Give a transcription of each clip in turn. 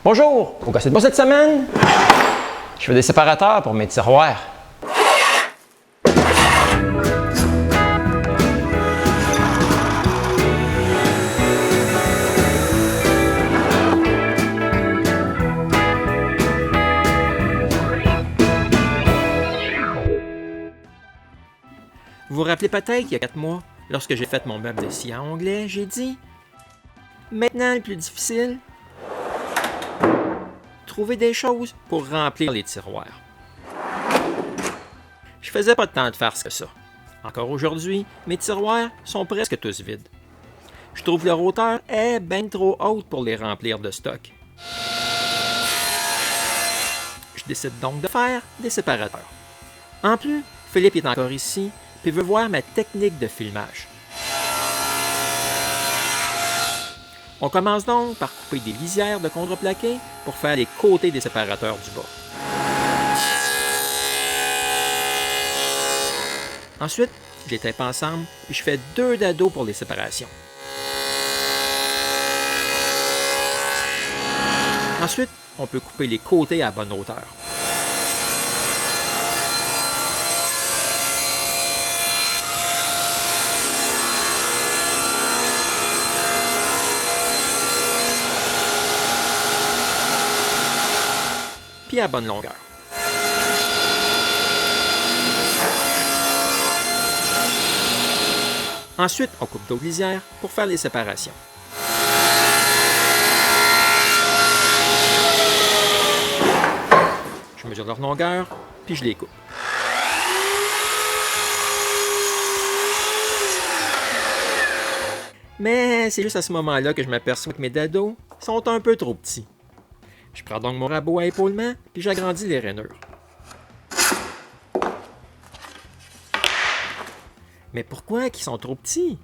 Bonjour! Au gossip pour cette semaine, je fais des séparateurs pour mes tiroirs. Vous vous rappelez peut-être qu'il y a 4 mois, lorsque j'ai fait mon meuble de scie à onglets, j'ai dit « Maintenant, le plus difficile, trouver des choses pour remplir les tiroirs. » Je faisais pas tant de farce que ça. Encore aujourd'hui, mes tiroirs sont presque tous vides. Je trouve leur hauteur est bien trop haute pour les remplir de stock. Je décide donc de faire des séparateurs. En plus, Philippe est encore ici puis veut voir ma technique de filmage. On commence donc par couper des lisières de contreplaqué pour faire les côtés des séparateurs du bas. Ensuite, je les tape ensemble et je fais 2 dados pour les séparations. Ensuite, on peut couper les côtés à bonne hauteur. Puis à bonne longueur. Ensuite, on coupe d'autres lisières pour faire les séparations. Je mesure leur longueur, puis je les coupe. Mais c'est juste à ce moment-là que je m'aperçois que mes dados sont un peu trop petits. Je prends donc mon rabot à épaulement, puis j'agrandis les rainures. Mais pourquoi qu'ils sont trop petits?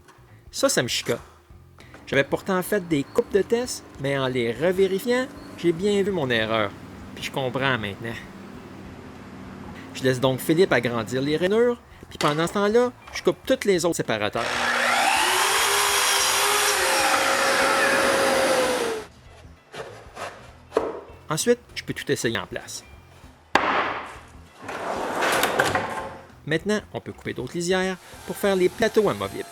Ça me chicote. J'avais pourtant fait des coupes de tests, mais en les revérifiant, j'ai bien vu mon erreur. Puis je comprends maintenant. Je laisse donc Philippe agrandir les rainures, puis pendant ce temps-là, je coupe tous les autres séparateurs. Ensuite, je peux tout essayer en place. Maintenant, on peut couper d'autres lisières pour faire les plateaux amovibles.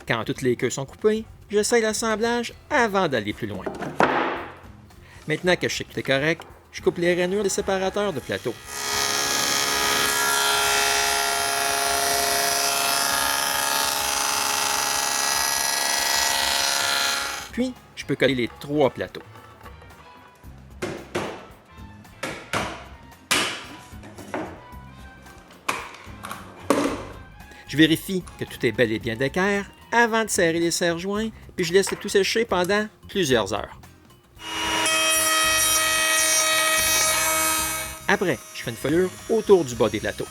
Quand toutes les queues sont coupées, j'essaie l'assemblage avant d'aller plus loin. Maintenant que je sais que tout est correct, je coupe les rainures des séparateurs de plateau. Puis, je peux coller les 3 plateaux. Je vérifie que tout est bel et bien d'équerre avant de serrer les serre-joints, puis je laisse tout sécher pendant plusieurs heures. Après, je fais une foulure autour du bas des plateaux.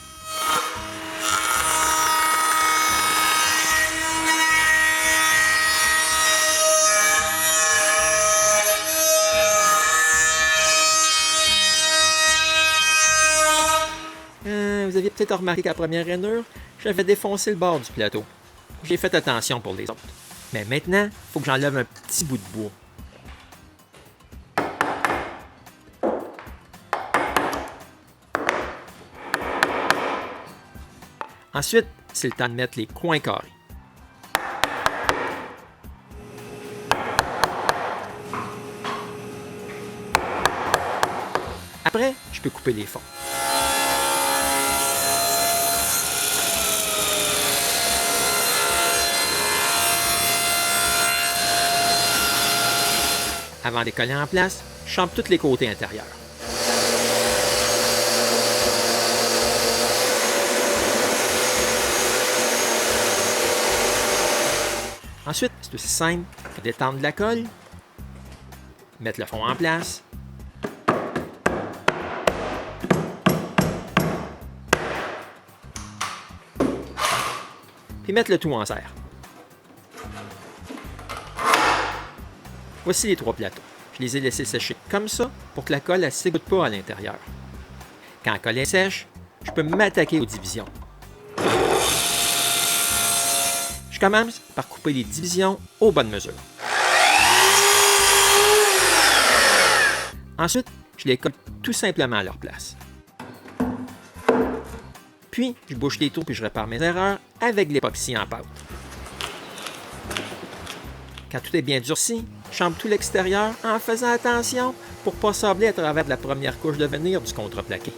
Vous aviez peut-être remarqué qu'à la première rainure, j'avais défoncé le bord du plateau. J'ai fait attention pour les autres. Mais maintenant, il faut que j'enlève un petit bout de bois. Ensuite, c'est le temps de mettre les coins carrés. Après, je peux couper les fonds. Avant de les coller en place, je chambre tous les côtés intérieurs. Ensuite, c'est aussi simple que d'étendre la colle, mettre le fond en place, puis mettre le tout en serre. Voici les 3 plateaux. Je les ai laissés sécher comme ça pour que la colle ne s'égoutte pas à l'intérieur. Quand la colle est sèche, je peux m'attaquer aux divisions. Je commence par couper les divisions aux bonnes mesures. Ensuite, je les colle tout simplement à leur place. Puis, je bouche les trous puis je répare mes erreurs avec l'époxy en pâte. Quand tout est bien durci, je chambre tout l'extérieur en faisant attention pour ne pas sabler à travers la première couche de vernis du contreplaqué.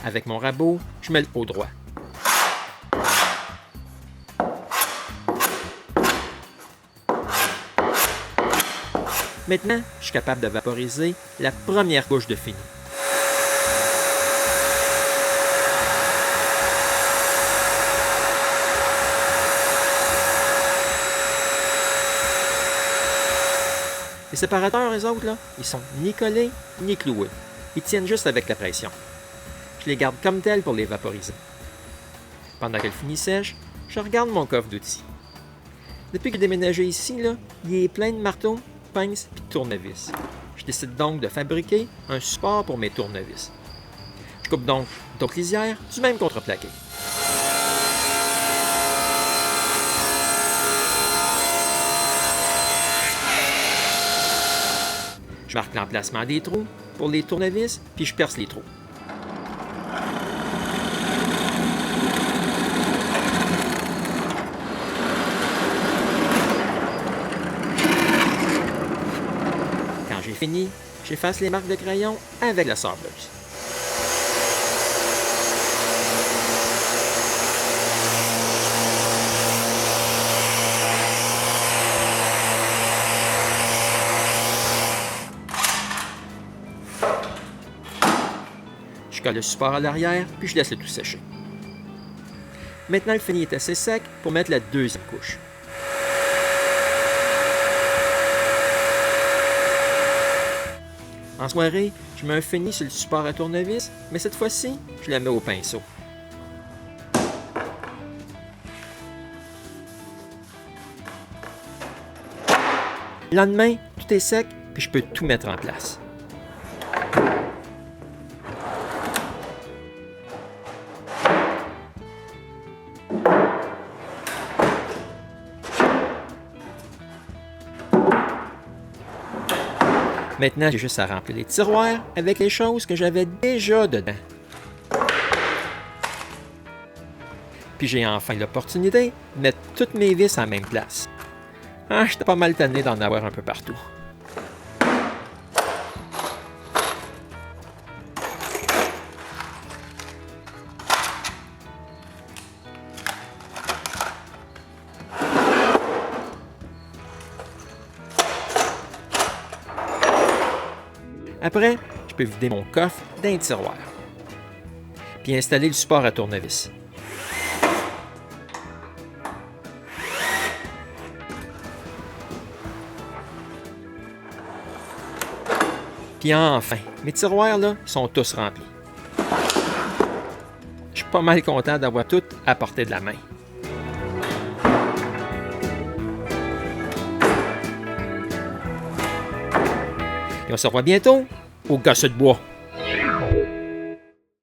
Avec mon rabot, je mets le pot droit. Maintenant, je suis capable de vaporiser la première couche de fini. Les séparateurs, eux autres, là, ils sont ni collés ni cloués. Ils tiennent juste avec la pression. Je les garde comme tels pour les vaporiser. Pendant qu'elle finit sèche, je regarde mon coffre d'outils. Depuis que j'ai déménagé ici, là, il est plein de marteaux, pinces et de tournevis. Je décide donc de fabriquer un support pour mes tournevis. Je coupe donc d'autres lisières du même contreplaqué. Je marque l'emplacement des trous pour les tournevis, puis je perce les trous. Quand j'ai fini, j'efface les marques de crayon avec la sableuse. Je colle le support à l'arrière, puis je laisse le tout sécher. Maintenant, le fini est assez sec pour mettre la deuxième couche. En soirée, je mets un fini sur le support à tournevis, mais cette fois-ci, je la mets au pinceau. Le lendemain, tout est sec, puis je peux tout mettre en place. Maintenant, j'ai juste à remplir les tiroirs avec les choses que j'avais déjà dedans. Puis j'ai enfin l'opportunité de mettre toutes mes vis à la même place. Ah, j'étais pas mal tanné d'en avoir un peu partout. Après, je peux vider mon coffre d'un tiroir, puis installer le support à tournevis. Puis enfin, mes tiroirs là sont tous remplis. Je suis pas mal content d'avoir tout à portée de la main. Et on se revoit bientôt au Gosse de bois.